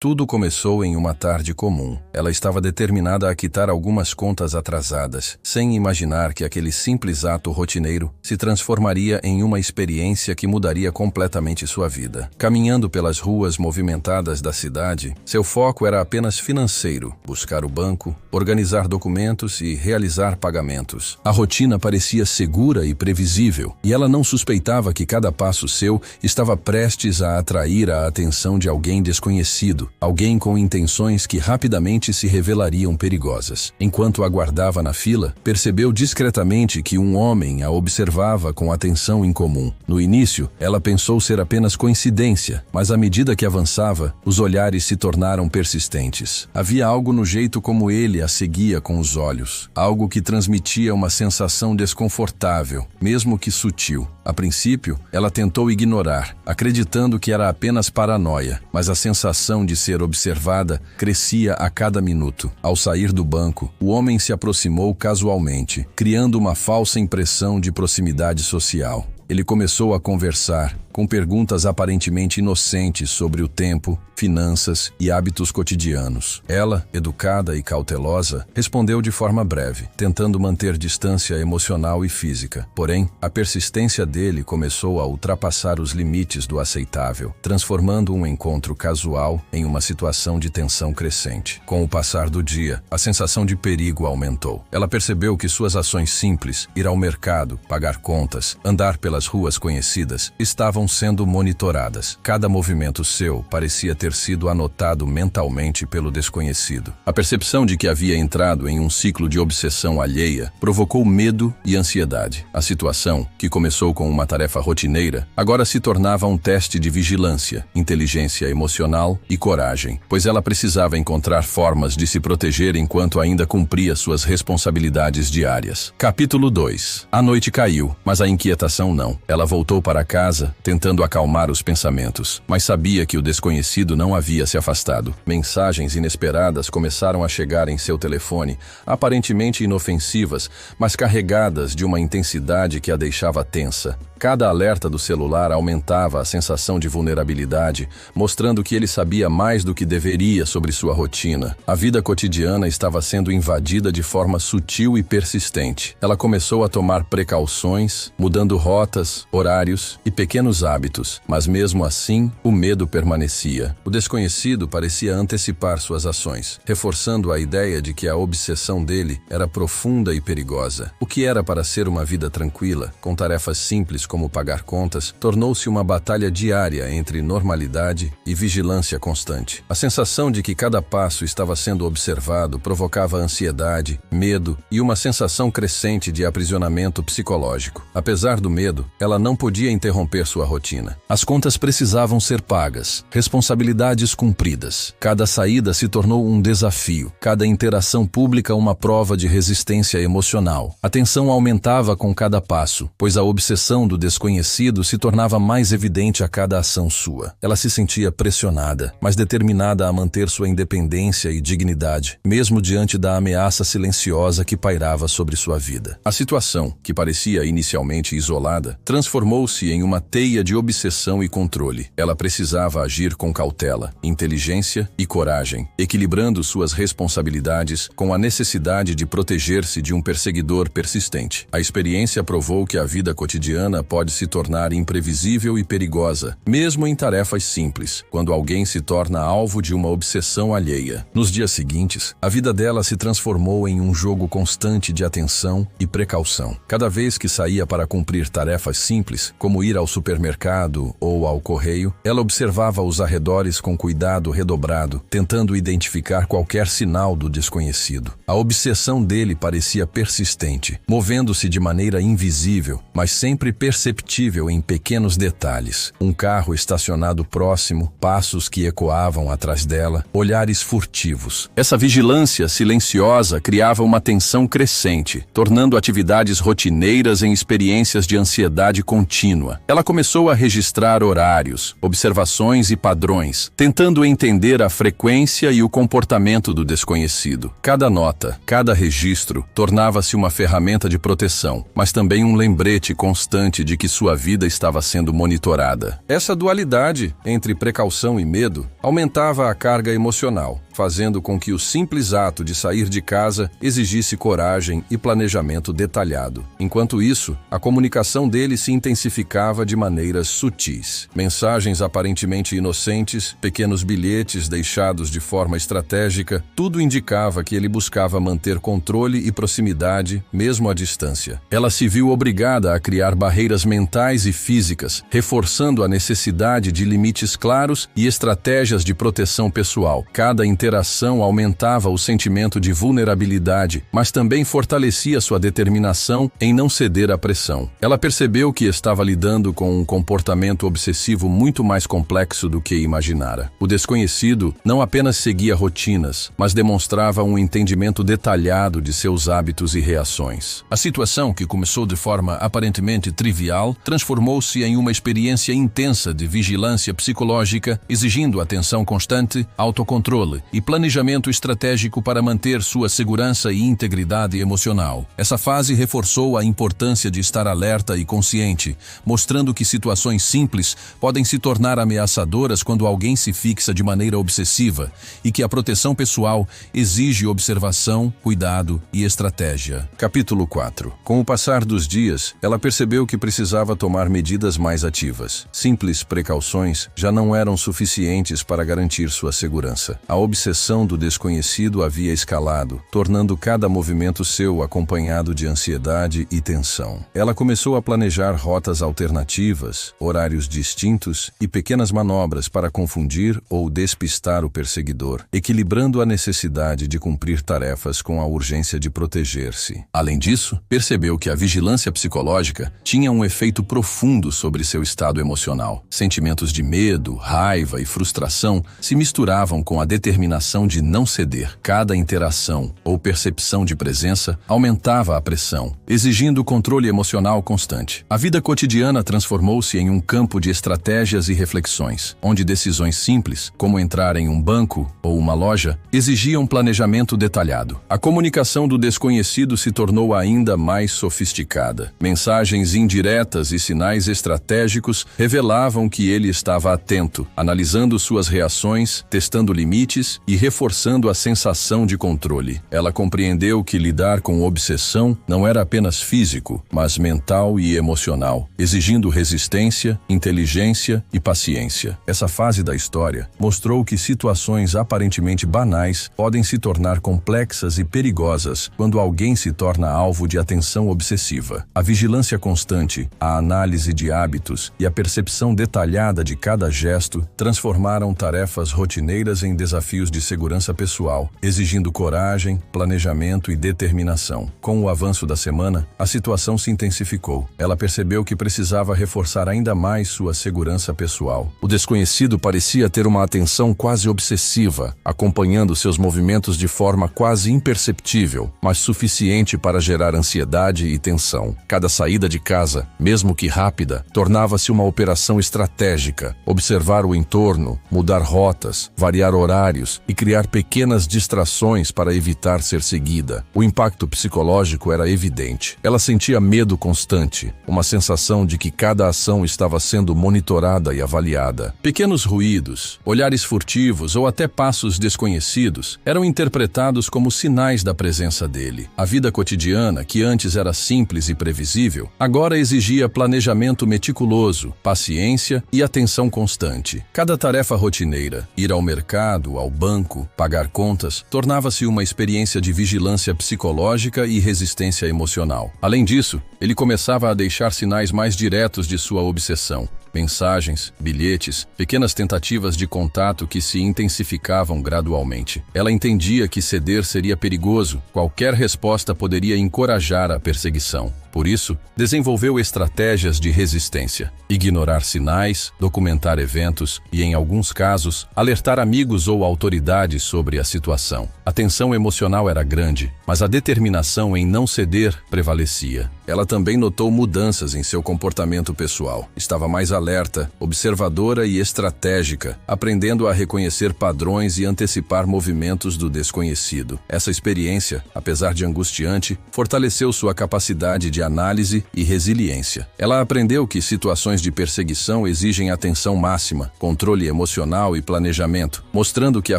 Tudo começou em uma tarde comum. Ela estava determinada a quitar algumas contas atrasadas, sem imaginar que aquele simples ato rotineiro se transformaria em uma experiência que mudaria completamente sua vida. Caminhando pelas ruas movimentadas da cidade, seu foco era apenas financeiro: buscar o banco, organizar documentos e realizar pagamentos. A rotina parecia segura e previsível, e ela não suspeitava que cada passo seu estava prestes a atrair a atenção de alguém desconhecido. Alguém com intenções que rapidamente se revelariam perigosas. Enquanto aguardava na fila, percebeu discretamente que um homem a observava com atenção incomum. No início, ela pensou ser apenas coincidência, mas à medida que avançava, os olhares se tornaram persistentes. Havia algo no jeito como ele a seguia com os olhos, algo que transmitia uma sensação desconfortável, mesmo que sutil. A princípio, ela tentou ignorar, acreditando que era apenas paranoia, mas a sensação de ser observada crescia a cada minuto. Ao sair do banco, o homem se aproximou casualmente, criando uma falsa impressão de proximidade social. Ele começou a conversar, com perguntas aparentemente inocentes sobre o tempo, finanças e hábitos cotidianos. Ela, educada e cautelosa, respondeu de forma breve, tentando manter distância emocional e física. Porém, a persistência dele começou a ultrapassar os limites do aceitável, transformando um encontro casual em uma situação de tensão crescente. Com o passar do dia, a sensação de perigo aumentou. Ela percebeu que suas ações simples, ir ao mercado, pagar contas, andar pelas ruas conhecidas, estavam sendo monitoradas. Cada movimento seu parecia ter sido anotado mentalmente pelo desconhecido. A percepção de que havia entrado em um ciclo de obsessão alheia provocou medo e ansiedade. A situação, que começou com uma tarefa rotineira, agora se tornava um teste de vigilância, inteligência emocional e coragem, pois ela precisava encontrar formas de se proteger enquanto ainda cumpria suas responsabilidades diárias. Capítulo 2. A noite caiu, mas a inquietação não. Ela voltou para casa, tentando acalmar os pensamentos, mas sabia que o desconhecido não havia se afastado. Mensagens inesperadas começaram a chegar em seu telefone, aparentemente inofensivas, mas carregadas de uma intensidade que a deixava tensa. Cada alerta do celular aumentava a sensação de vulnerabilidade, mostrando que ele sabia mais do que deveria sobre sua rotina. A vida cotidiana estava sendo invadida de forma sutil e persistente. Ela começou a tomar precauções, mudando rotas, horários e pequenos hábitos, mas mesmo assim, o medo permanecia. O desconhecido parecia antecipar suas ações, reforçando a ideia de que a obsessão dele era profunda e perigosa. O que era para ser uma vida tranquila, com tarefas simples como pagar contas, tornou-se uma batalha diária entre normalidade e vigilância constante. A sensação de que cada passo estava sendo observado provocava ansiedade, medo e uma sensação crescente de aprisionamento psicológico. Apesar do medo, ela não podia interromper sua rotina. As contas precisavam ser pagas, responsabilidades cumpridas. Cada saída se tornou um desafio, cada interação pública uma prova de resistência emocional. A tensão aumentava com cada passo, pois a obsessão do desconhecido se tornava mais evidente a cada ação sua. Ela se sentia pressionada, mas determinada a manter sua independência e dignidade, mesmo diante da ameaça silenciosa que pairava sobre sua vida. A situação, que parecia inicialmente isolada, transformou-se em uma teia de obsessão e controle. Ela precisava agir com cautela, inteligência e coragem, equilibrando suas responsabilidades com a necessidade de proteger-se de um perseguidor persistente. A experiência provou que a vida cotidiana pode se tornar imprevisível e perigosa, mesmo em tarefas simples, quando alguém se torna alvo de uma obsessão alheia. Nos dias seguintes, a vida dela se transformou em um jogo constante de atenção e precaução. Cada vez que saía para cumprir tarefas simples, como ir ao supermercado ou ao correio, ela observava os arredores com cuidado redobrado, tentando identificar qualquer sinal do desconhecido. A obsessão dele parecia persistente, movendo-se de maneira invisível, mas sempre perceptível em pequenos detalhes. Um carro estacionado próximo, passos que ecoavam atrás dela, olhares furtivos. Essa vigilância silenciosa criava uma tensão crescente, tornando atividades rotineiras em experiências de ansiedade contínua. Ela começou a registrar horários, observações e padrões, tentando entender a frequência e o comportamento do desconhecido. Cada nota, cada registro, tornava-se uma ferramenta de proteção, mas também um lembrete constante de que sua vida estava sendo monitorada. Essa dualidade entre precaução e medo aumentava a carga emocional, fazendo com que o simples ato de sair de casa exigisse coragem e planejamento detalhado. Enquanto isso, a comunicação dele se intensificava de maneiras sutis. Mensagens aparentemente inocentes, pequenos bilhetes deixados de forma estratégica, tudo indicava que ele buscava manter controle e proximidade, mesmo à distância. Ela se viu obrigada a criar barreiras mentais e físicas, reforçando a necessidade de limites claros e estratégias de proteção pessoal. Cada interação aumentava o sentimento de vulnerabilidade, mas também fortalecia sua determinação em não ceder à pressão. Ela percebeu que estava lidando com um comportamento obsessivo muito mais complexo do que imaginara. O desconhecido não apenas seguia rotinas, mas demonstrava um entendimento detalhado de seus hábitos e reações. A situação, que começou de forma aparentemente trivial, transformou-se em uma experiência intensa de vigilância psicológica, exigindo atenção constante, autocontrole e planejamento estratégico para manter sua segurança e integridade emocional. Essa fase reforçou a importância de estar alerta e consciente, mostrando que situações simples podem se tornar ameaçadoras quando alguém se fixa de maneira obsessiva e que a proteção pessoal exige observação, cuidado e estratégia. Capítulo 4. Com o passar dos dias, ela percebeu que precisava tomar medidas mais ativas. Simples precauções já não eram suficientes para garantir sua segurança. A obsessão do desconhecido havia escalado, tornando cada movimento seu acompanhado de ansiedade e tensão. Ela começou a planejar rotas alternativas, horários distintos e pequenas manobras para confundir ou despistar o perseguidor, equilibrando a necessidade de cumprir tarefas com a urgência de proteger-se. Além disso, percebeu que a vigilância psicológica tinha um efeito profundo sobre seu estado emocional. Sentimentos de medo, raiva e frustração se misturavam com a determinação de não ceder. Cada interação ou percepção de presença aumentava a pressão, exigindo controle emocional constante. A vida cotidiana transformou-se em um campo de estratégias e reflexões, onde decisões simples, como entrar em um banco ou uma loja, exigiam planejamento detalhado. A comunicação do desconhecido se tornou ainda mais sofisticada. Mensagens indiretas e sinais estratégicos revelavam que ele estava atento, analisando suas reações, testando limites e reforçando a sensação de controle. Ela compreendeu que lidar com obsessão não era apenas físico, mas mental e emocional, exigindo resistência, inteligência e paciência. Essa fase da história mostrou que situações aparentemente banais podem se tornar complexas e perigosas quando alguém se torna alvo de atenção obsessiva. A vigilância constante, a análise de hábitos e a percepção detalhada de cada gesto transformaram tarefas rotineiras em desafios de segurança pessoal, exigindo coragem, planejamento e determinação. Com o avanço da semana, a situação se intensificou. Ela percebeu que precisava reforçar ainda mais sua segurança pessoal. O desconhecido parecia ter uma atenção quase obsessiva, acompanhando seus movimentos de forma quase imperceptível, mas suficiente para gerar ansiedade e tensão. Cada saída de casa, mesmo que rápida, tornava-se uma operação estratégica. Observar o entorno, mudar rotas, variar horários e criar pequenas distrações para evitar ser seguida. O impacto psicológico era evidente. Ela sentia medo constante, uma sensação de que cada ação estava sendo monitorada e avaliada. Pequenos ruídos, olhares furtivos ou até passos desconhecidos eram interpretados como sinais da presença dele. A vida cotidiana, que antes era simples e previsível, agora exigia planejamento meticuloso, paciência e atenção constante. Cada tarefa rotineira, ir ao mercado, ao banco, pagar contas, tornava-se uma experiência de vigilância psicológica e resistência emocional. Além disso, ele começava a deixar sinais mais diretos de sua obsessão. Mensagens, bilhetes, pequenas tentativas de contato que se intensificavam gradualmente. Ela entendia que ceder seria perigoso, qualquer resposta poderia encorajar a perseguição. Por isso, desenvolveu estratégias de resistência, ignorar sinais, documentar eventos e, em alguns casos, alertar amigos ou autoridades sobre a situação. A tensão emocional era grande, mas a determinação em não ceder prevalecia. ela também notou mudanças em seu comportamento pessoal. Estava mais alerta, observadora e estratégica, aprendendo a reconhecer padrões e antecipar movimentos do desconhecido. Essa experiência, apesar de angustiante, fortaleceu sua capacidade de análise e resiliência. Ela aprendeu que situações de perseguição exigem atenção máxima, controle emocional e planejamento, mostrando que a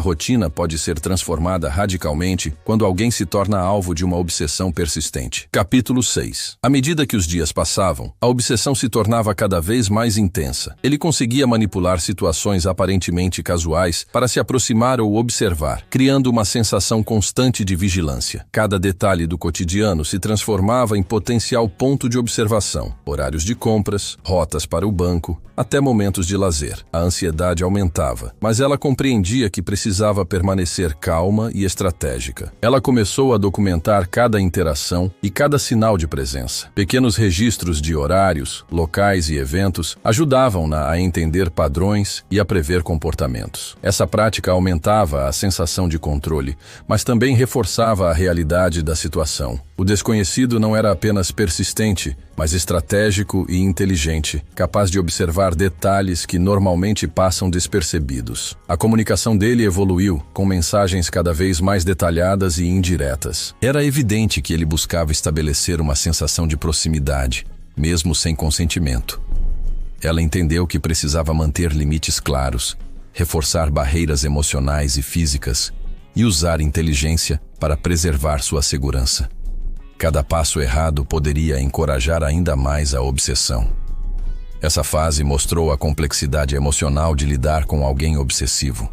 rotina pode ser transformada radicalmente quando alguém se torna alvo de uma obsessão persistente. Capítulo 6. À medida que os dias passavam, a obsessão se tornava cada vez mais intensa. Ele conseguia manipular situações aparentemente casuais para se aproximar ou observar, criando uma sensação constante de vigilância. Cada detalhe do cotidiano se transformava em potencial ponto de observação. Horários de compras, rotas para o banco, até momentos de lazer. A ansiedade aumentava, mas ela compreendia que precisava permanecer calma e estratégica. Ela começou a documentar cada interação e cada sinal de presença. Pequenos registros de horários, locais e eventos ajudavam-na a entender padrões e a prever comportamentos. Essa prática aumentava a sensação de controle, mas também reforçava a realidade da situação. O desconhecido não era apenas persistente, mas estratégico e inteligente, capaz de observar detalhes que normalmente passam despercebidos. A comunicação dele evoluiu, com mensagens cada vez mais detalhadas e indiretas. Era evidente que ele buscava estabelecer uma sensação de proximidade, mesmo sem consentimento. Ela entendeu que precisava manter limites claros, reforçar barreiras emocionais e físicas e usar inteligência para preservar sua segurança. Cada passo errado poderia encorajar ainda mais a obsessão. Essa fase mostrou a complexidade emocional de lidar com alguém obsessivo.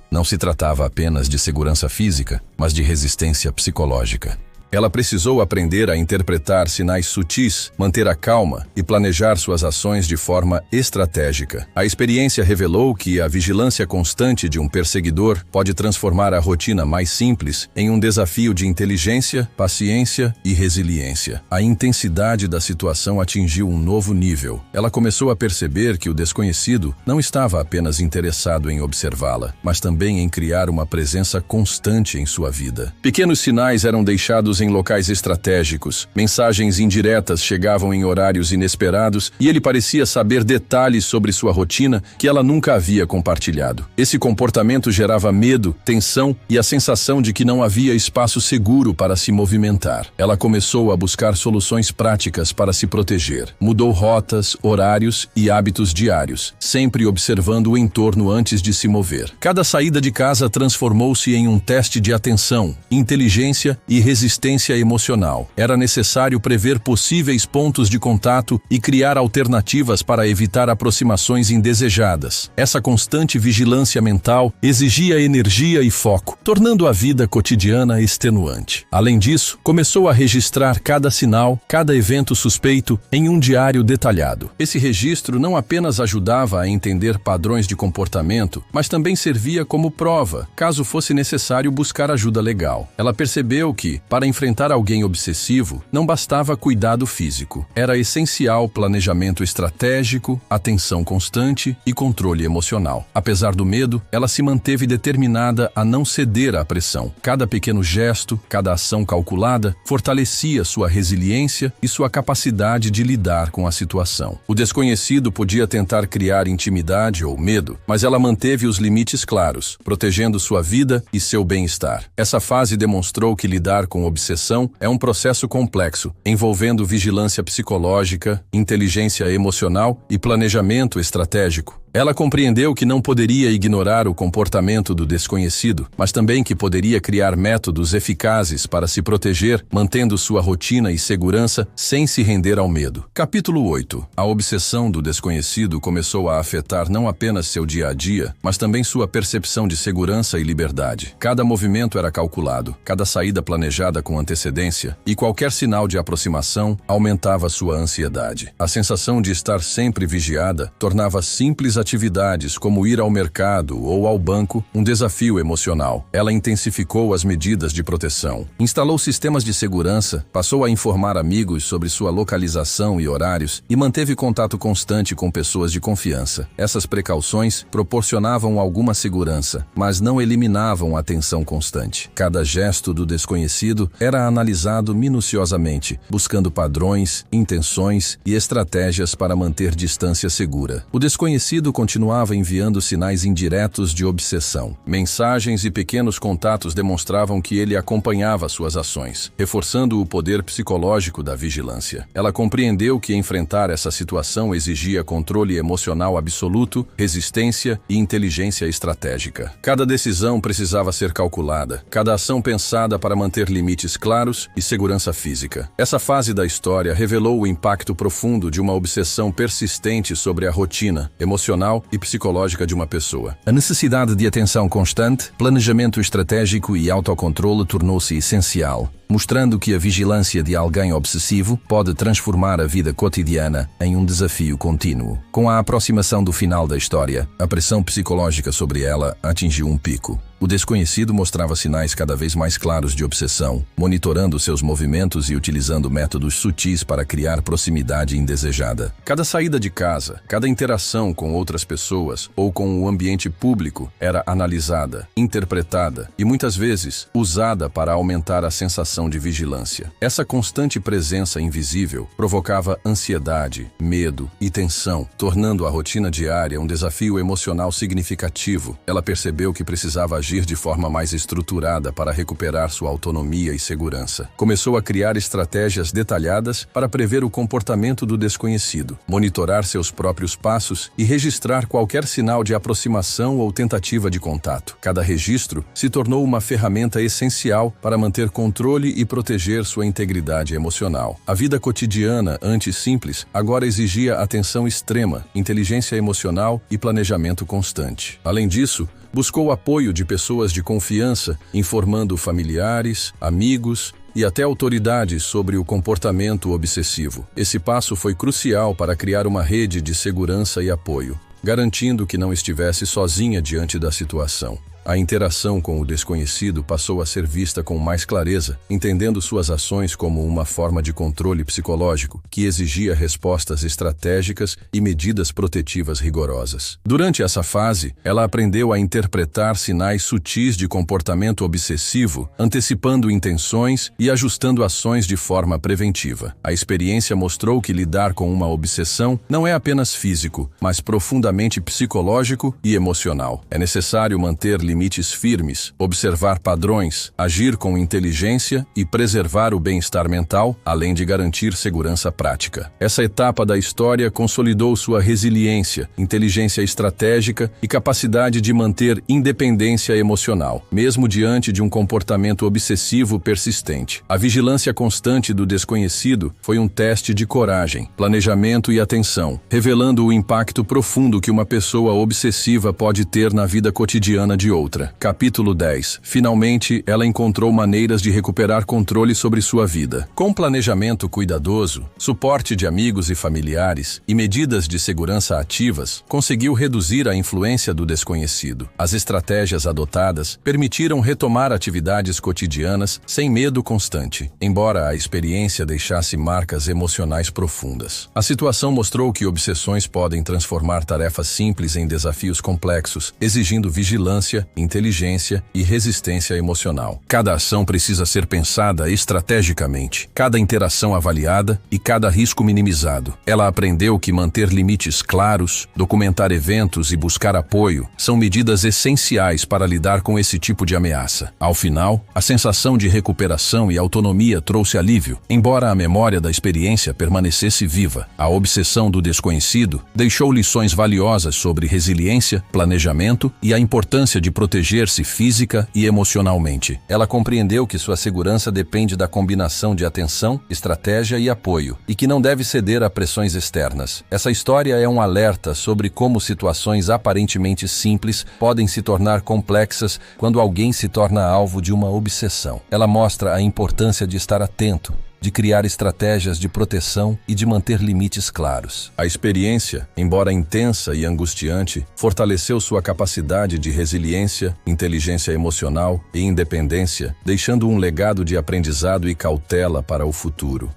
Não se tratava apenas de segurança física, mas de resistência psicológica. Ela precisou aprender a interpretar sinais sutis, manter a calma e planejar suas ações de forma estratégica. A experiência revelou que a vigilância constante de um perseguidor pode transformar a rotina mais simples em um desafio de inteligência, paciência e resiliência. A intensidade da situação atingiu um novo nível. Ela começou a perceber que o desconhecido não estava apenas interessado em observá-la, mas também em criar uma presença constante em sua vida. Pequenos sinais eram deixados em locais estratégicos, mensagens indiretas chegavam em horários inesperados e ele parecia saber detalhes sobre sua rotina que ela nunca havia compartilhado. Esse comportamento gerava medo, tensão e a sensação de que não havia espaço seguro para se movimentar. Ela começou a buscar soluções práticas para se proteger. Mudou rotas, horários e hábitos diários, sempre observando o entorno antes de se mover. Cada saída de casa transformou-se em um teste de atenção, inteligência e resistência emocional. Era necessário prever possíveis pontos de contato e criar alternativas para evitar aproximações indesejadas. Essa constante vigilância mental exigia energia e foco, tornando a vida cotidiana extenuante. Além disso, começou a registrar cada sinal, cada evento suspeito em um diário detalhado. Esse registro não apenas ajudava a entender padrões de comportamento, mas também servia como prova, caso fosse necessário buscar ajuda legal. Ela percebeu que, para enfrentar alguém obsessivo, não bastava cuidado físico. Era essencial planejamento estratégico, atenção constante e controle emocional. Apesar do medo, ela se manteve determinada a não ceder à pressão. Cada pequeno gesto, cada ação calculada, fortalecia sua resiliência e sua capacidade de lidar com a situação. O desconhecido podia tentar criar intimidade ou medo, mas ela manteve os limites claros, protegendo sua vida e seu bem-estar. Essa fase demonstrou que lidar com obsessão é um processo complexo, envolvendo vigilância psicológica, inteligência emocional e planejamento estratégico. Ela compreendeu que não poderia ignorar o comportamento do desconhecido, mas também que poderia criar métodos eficazes para se proteger, mantendo sua rotina e segurança sem se render ao medo. Capítulo 8. A obsessão do desconhecido começou a afetar não apenas seu dia a dia, mas também sua percepção de segurança e liberdade. Cada movimento era calculado, cada saída planejada com antecedência, e qualquer sinal de aproximação aumentava sua ansiedade. A sensação de estar sempre vigiada tornava simples atividades, como ir ao mercado ou ao banco, um desafio emocional. Ela intensificou as medidas de proteção, instalou sistemas de segurança, passou a informar amigos sobre sua localização e horários e manteve contato constante com pessoas de confiança. Essas precauções proporcionavam alguma segurança, mas não eliminavam a tensão constante. Cada gesto do desconhecido era analisado minuciosamente, buscando padrões, intenções e estratégias para manter distância segura. O desconhecido continuava enviando sinais indiretos de obsessão. Mensagens e pequenos contatos demonstravam que ele acompanhava suas ações, reforçando o poder psicológico da vigilância. Ela compreendeu que enfrentar essa situação exigia controle emocional absoluto, resistência e inteligência estratégica. Cada decisão precisava ser calculada, cada ação pensada para manter limites claros e segurança física. Essa fase da história revelou o impacto profundo de uma obsessão persistente sobre a rotina emocional e psicológica de uma pessoa. A necessidade de atenção constante, planejamento estratégico e autocontrole tornou-se essencial, mostrando que a vigilância de alguém obsessivo pode transformar a vida cotidiana em um desafio contínuo. Com a aproximação do final da história, a pressão psicológica sobre ela atingiu um pico. O desconhecido mostrava sinais cada vez mais claros de obsessão, monitorando seus movimentos e utilizando métodos sutis para criar proximidade indesejada. Cada saída de casa, cada interação com outras pessoas ou com o ambiente público era analisada, interpretada e muitas vezes usada para aumentar a sensação de vigilância. Essa constante presença invisível provocava ansiedade, medo e tensão, tornando a rotina diária um desafio emocional significativo. Ela percebeu que precisava agir de forma mais estruturada para recuperar sua autonomia e segurança. Começou a criar estratégias detalhadas para prever o comportamento do desconhecido, monitorar seus próprios passos e registrar qualquer sinal de aproximação ou tentativa de contato. Cada registro se tornou uma ferramenta essencial para manter controle e proteger sua integridade emocional. A vida cotidiana, antes simples, agora exigia atenção extrema, inteligência emocional e planejamento constante. Além disso, buscou apoio de pessoas de confiança, informando familiares, amigos e até autoridades sobre o comportamento obsessivo. Esse passo foi crucial para criar uma rede de segurança e apoio, garantindo que não estivesse sozinha diante da situação. A interação com o desconhecido passou a ser vista com mais clareza, entendendo suas ações como uma forma de controle psicológico que exigia respostas estratégicas e medidas protetivas rigorosas. Durante essa fase, ela aprendeu a interpretar sinais sutis de comportamento obsessivo, antecipando intenções e ajustando ações de forma preventiva. A experiência mostrou que lidar com uma obsessão não é apenas físico, mas profundamente psicológico e emocional. É necessário manter limites firmes, observar padrões, agir com inteligência e preservar o bem-estar mental, além de garantir segurança prática. Essa etapa da história consolidou sua resiliência, inteligência estratégica e capacidade de manter independência emocional, mesmo diante de um comportamento obsessivo persistente. A vigilância constante do desconhecido foi um teste de coragem, planejamento e atenção, revelando o impacto profundo que uma pessoa obsessiva pode ter na vida cotidiana de outra. Capítulo 10. Finalmente, ela encontrou maneiras de recuperar controle sobre sua vida. Com planejamento cuidadoso, suporte de amigos e familiares e medidas de segurança ativas, conseguiu reduzir a influência do desconhecido. As estratégias adotadas permitiram retomar atividades cotidianas sem medo constante, embora a experiência deixasse marcas emocionais profundas. A situação mostrou que obsessões podem transformar tarefas simples em desafios complexos, exigindo vigilância, inteligência e resistência emocional. Cada ação precisa ser pensada estrategicamente, cada interação avaliada e cada risco minimizado. Ela aprendeu que manter limites claros, documentar eventos e buscar apoio são medidas essenciais para lidar com esse tipo de ameaça. Ao final, a sensação de recuperação e autonomia trouxe alívio, embora a memória da experiência permanecesse viva. A obsessão do desconhecido deixou lições valiosas sobre resiliência, planejamento e a importância de proteger-se física e emocionalmente. Ela compreendeu que sua segurança depende da combinação de atenção, estratégia e apoio, e que não deve ceder a pressões externas. Essa história é um alerta sobre como situações aparentemente simples podem se tornar complexas quando alguém se torna alvo de uma obsessão. Ela mostra a importância de estar atento, de criar estratégias de proteção e de manter limites claros. A experiência, embora intensa e angustiante, fortaleceu sua capacidade de resiliência, inteligência emocional e independência, deixando um legado de aprendizado e cautela para o futuro.